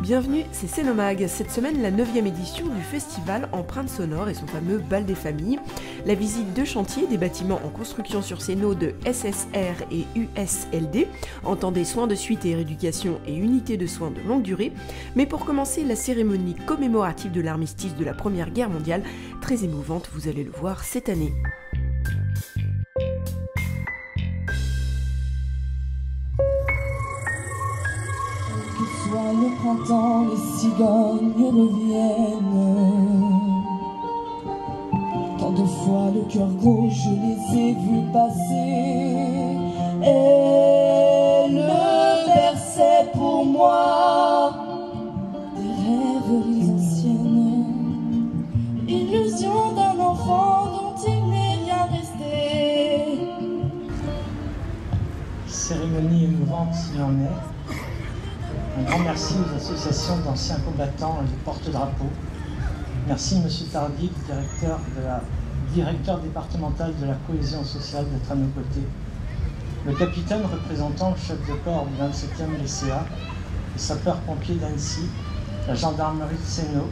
Bienvenue, c'est Cénomag. Cette semaine, la 9e édition du festival Empreintes sonores et son fameux bal des familles. La visite de chantier des bâtiments en construction sur Céno de SSR et USLD. Entendez soins de suite et rééducation et unités de soins de longue durée. Mais pour commencer, la cérémonie commémorative de l'armistice de la Première Guerre mondiale, très émouvante, vous allez le voir cette année. Soit le printemps, les cigognes reviennent. Tant de fois le cœur gros, je les ai vus passer. Et le berçait pour moi des rêveries anciennes, illusion d'un enfant dont il n'est rien resté. Cérémonie émouvante s'il en est. Un grand merci aux associations d'anciens combattants et de porte-drapeaux. Merci M. Tardif, directeur départemental de la cohésion sociale, d'être à nos côtés. Le capitaine représentant le chef de corps du 27e LCA, les sapeurs-pompiers d'Annecy, la gendarmerie de Céno,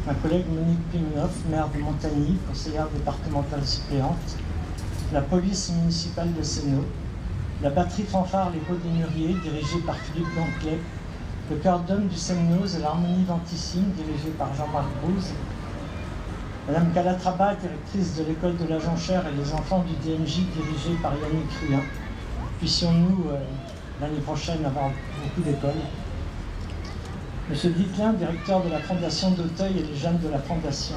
ma collègue Monique Pimenoff, maire de Montagny, conseillère départementale suppléante, la police municipale de Céno, la batterie fanfare Les Pots des Mûriers, dirigée par Philippe Donclet, le chœur d'hommes du Semnoz et l'harmonie Ventissime, dirigée par Jean-Marc Brouze, Madame Calatrava, directrice de l'école de la Jonchère et les enfants du DMJ, dirigée par Yannick Rien. Puissions-nous, l'année prochaine, avoir beaucoup d'écoles. Monsieur Diclin, directeur de la Fondation d'Auteuil et les jeunes de la Fondation.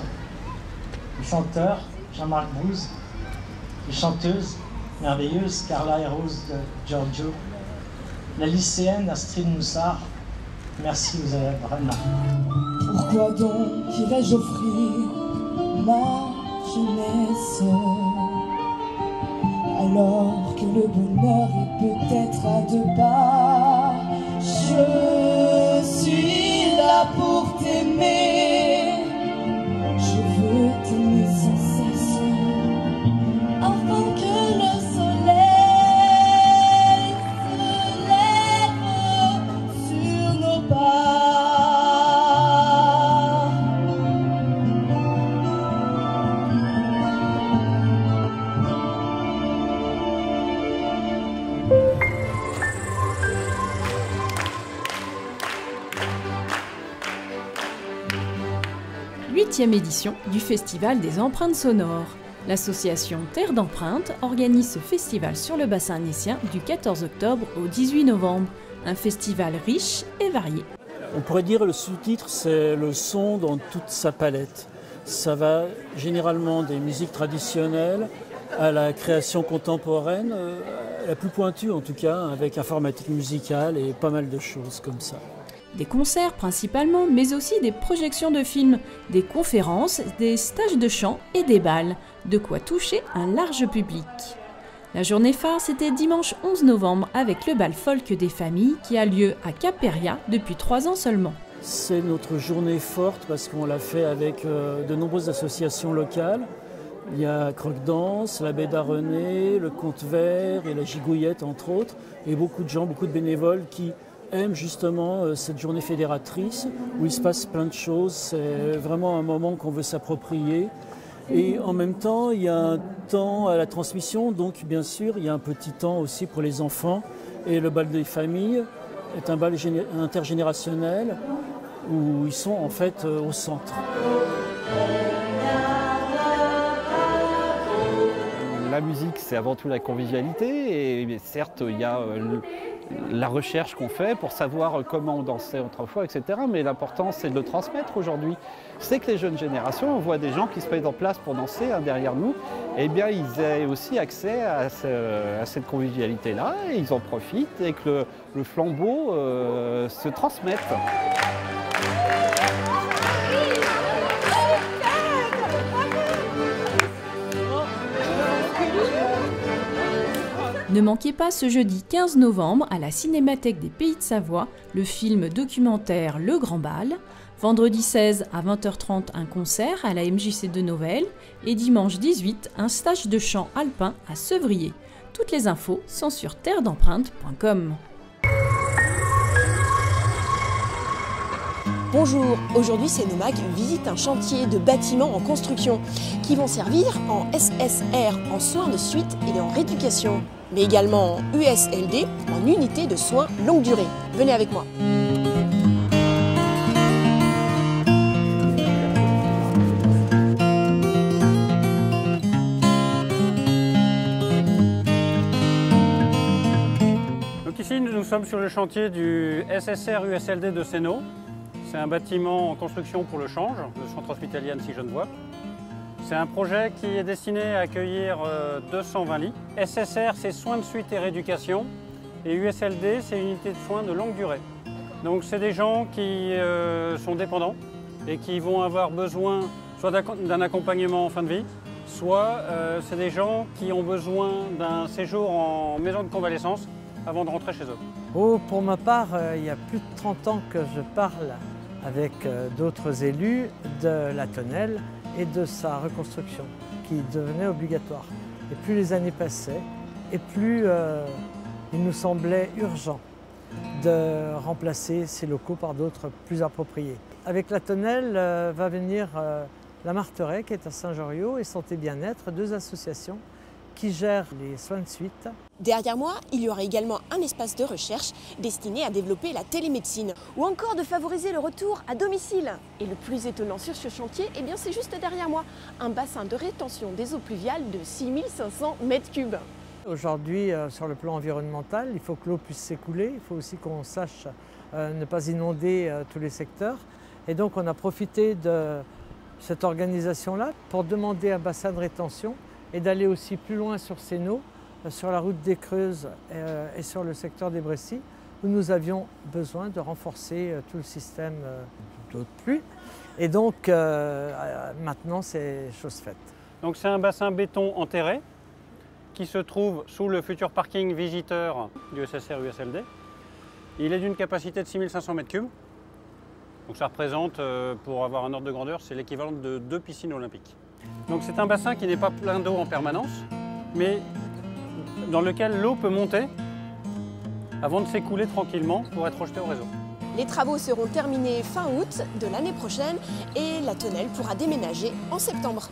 Les chanteurs, Jean-Marc Brouze, les chanteuses, merveilleuse Carla et Rose de Giorgio, la lycéenne Astrid Moussard, merci, vous avez vraiment. Pourquoi donc irais-je offrir ma jeunesse alors que le bonheur est peut-être à deux pas? Je suis là pour t'aimer, je veux t'aimer sans cesse, afin que le Huitième édition du Festival des Empreintes sonores. L'association Terre d'Empreintes organise ce festival sur le bassin annécien du 14 octobre au 18 novembre. Un festival riche et varié. On pourrait dire le sous-titre, c'est le son dans toute sa palette. Ça va généralement des musiques traditionnelles à la création contemporaine, la plus pointue en tout cas, avec informatique musicale et pas mal de choses comme ça. Des concerts principalement, mais aussi des projections de films, des conférences, des stages de chant et des bals. De quoi toucher un large public. La journée phare, c'était dimanche 11 novembre avec le bal folk des familles qui a lieu à Cap-Péria depuis 3 ans seulement. C'est notre journée forte parce qu'on l'a fait avec de nombreuses associations locales. Il y a Croque-Danse, la Baie d'Arenay, le Conte Vert et la Gigouillette entre autres. Et beaucoup de gens, beaucoup de bénévoles qui aiment justement cette journée fédératrice où il se passe plein de choses. C'est vraiment un moment qu'on veut s'approprier. Et en même temps, il y a un temps à la transmission, donc bien sûr, il y a un petit temps aussi pour les enfants. Et le bal des familles est un bal intergénérationnel où ils sont en fait au centre. La musique, c'est avant tout la convivialité et certes, il y a la recherche qu'on fait pour savoir comment on dansait autrefois, etc. Mais l'important, c'est de le transmettre aujourd'hui. C'est que les jeunes générations, on voit des gens qui se mettent en place pour danser derrière nous, eh bien, ils aient aussi accès à cette convivialité-là et ils en profitent et que le flambeau se transmette. Ne manquez pas ce jeudi 15 novembre à la Cinémathèque des Pays de Savoie le film documentaire Le Grand Bal, vendredi 16 à 20h30 un concert à la MJC de Novelle et dimanche 18 un stage de chant alpin à Sevrier. Toutes les infos sont sur terredempreintes.com. Bonjour, aujourd'hui Cénomag visite un chantier de bâtiments en construction qui vont servir en SSR en soins de suite et en rééducation, mais également en USLD en unité de soins longue durée. Venez avec moi. Donc ici nous sommes sur le chantier du SSR USLD de Sénaux. C'est un bâtiment en construction pour le Change, le centre hospitalier Annecy-Genevois. C'est un projet qui est destiné à accueillir 220 lits. SSR, c'est soins de suite et rééducation. Et USLD, c'est unité de soins de longue durée. Donc c'est des gens qui sont dépendants et qui vont avoir besoin soit d'un accompagnement en fin de vie, soit c'est des gens qui ont besoin d'un séjour en maison de convalescence avant de rentrer chez eux. Oh, pour ma part, il y a plus de 30 ans que je parle avec d'autres élus de la tonnelle et de sa reconstruction qui devenait obligatoire. Et plus les années passaient, et plus il nous semblait urgent de remplacer ces locaux par d'autres plus appropriés. Avec la tonnelle va venir la Marteret qui est à Saint-Joriot et Santé Bien-être, deux associations qui gèrent les soins de suite. Derrière moi, il y aura également un espace de recherche destiné à développer la télémédecine ou encore de favoriser le retour à domicile. Et le plus étonnant sur ce chantier, eh bien c'est juste derrière moi, un bassin de rétention des eaux pluviales de 6500 m3. Aujourd'hui, sur le plan environnemental, il faut que l'eau puisse s'écouler, il faut aussi qu'on sache ne pas inonder tous les secteurs. Et donc on a profité de cette organisation-là pour demander un bassin de rétention et d'aller aussi plus loin sur Sénaux, sur la route des Creuses et sur le secteur des Brécy, où nous avions besoin de renforcer tout le système d'eau de pluie. Et donc maintenant c'est chose faite. Donc c'est un bassin béton enterré qui se trouve sous le futur parking visiteur du SSR USLD. Il est d'une capacité de 6500 m3. Donc ça représente, pour avoir un ordre de grandeur, c'est l'équivalent de 2 piscines olympiques. Donc c'est un bassin qui n'est pas plein d'eau en permanence, mais dans lequel l'eau peut monter avant de s'écouler tranquillement pour être rejetée au réseau. Les travaux seront terminés fin août de l'année prochaine et la tonnelle pourra déménager en septembre.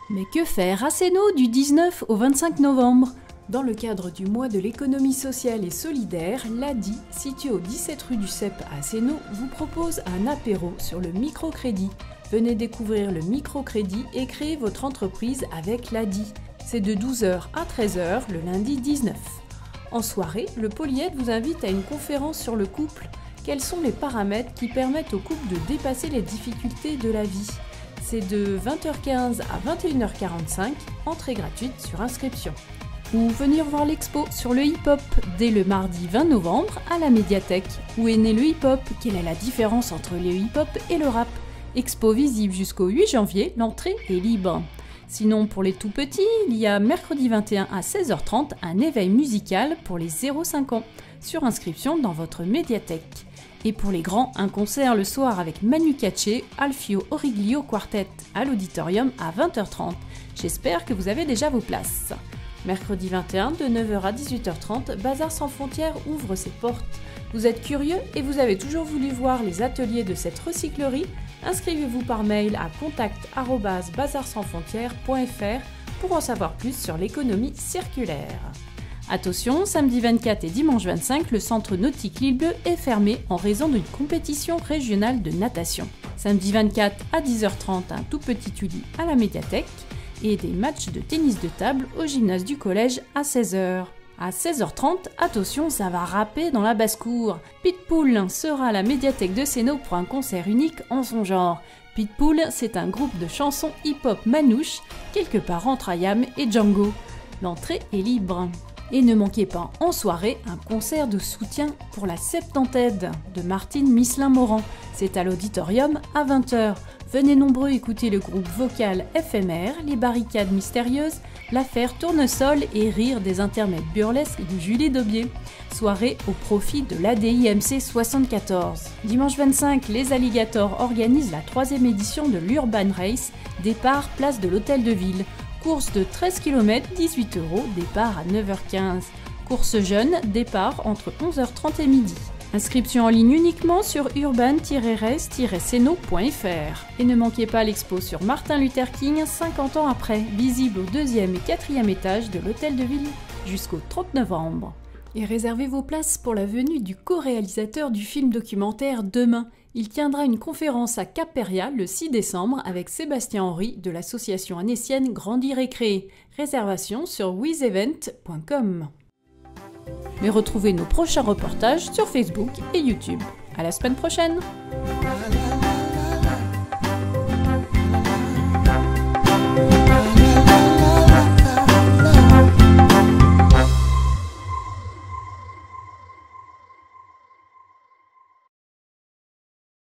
Mais que faire à Sénaux du 19 au 25 novembre? Dans le cadre du mois de l'économie sociale et solidaire, l'ADI, situé au 17 rue du Cep à Sénaux, vous propose un apéro sur le microcrédit. Venez découvrir le microcrédit et créer votre entreprise avec l'ADI. C'est de 12h à 13h le lundi 19. En soirée, le Polyède vous invite à une conférence sur le couple. Quels sont les paramètres qui permettent au couple de dépasser les difficultés de la vie? C'est de 20h15 à 21h45, entrée gratuite sur inscription. Ou venir voir l'expo sur le hip-hop dès le mardi 20 novembre à la médiathèque. Où est né le hip-hop? Quelle est la différence entre le hip-hop et le rap? Expo visible jusqu'au 8 janvier, l'entrée est libre. Sinon, pour les tout petits, il y a mercredi 21 à 16h30 un éveil musical pour les 0-5 ans, sur inscription dans votre médiathèque. Et pour les grands, un concert le soir avec Manu Katché, Alfio Origlio Quartet à l'auditorium à 20h30. J'espère que vous avez déjà vos places. Mercredi 21, de 9h à 18h30, Bazar sans frontières ouvre ses portes. Vous êtes curieux et vous avez toujours voulu voir les ateliers de cette recyclerie? Inscrivez-vous par mail à contact@bazarsansfrontières.fr pour en savoir plus sur l'économie circulaire. Attention, samedi 24 et dimanche 25, le centre nautique L'Île Bleue est fermé en raison d'une compétition régionale de natation. Samedi 24 à 10h30, un tout petit Tully à la médiathèque et des matchs de tennis de table au gymnase du collège à 16h. À 16h30, attention, ça va rapper dans la basse-cour. Pitbull sera à la médiathèque de Sénaux pour un concert unique en son genre. Pitbull, c'est un groupe de chansons hip-hop manouche, quelque part entre Ayam et Django. L'entrée est libre. Et ne manquez pas en soirée un concert de soutien pour la septantaine de Martine Misselin-Morand. C'est à l'auditorium à 20h. Venez nombreux écouter le groupe vocal éphémère, les barricades mystérieuses, l'affaire Tournesol et rire des intermèdes burlesques de Julie Daubier. Soirée au profit de l'ADIMC 74. Dimanche 25, les Alligators organisent la 3e édition de l'Urban Race, départ place de l'Hôtel de Ville. Course de 13 km, 18 €, départ à 9h15. Course jeune, départ entre 11h30 et midi. Inscription en ligne uniquement sur urban-res-seno.fr. Et ne manquez pas l'expo sur Martin Luther King 50 ans après, visible au 2e et 4e étage de l'Hôtel de Ville jusqu'au 30 novembre. Et réservez vos places pour la venue du co-réalisateur du film documentaire Demain. Il tiendra une conférence à Cap-Péria le 6 décembre avec Sébastien Henry de l'association annécienne Grandir et Créer. Réservation sur wizevent.com. Mais retrouvez nos prochains reportages sur Facebook et YouTube. À la semaine prochaine!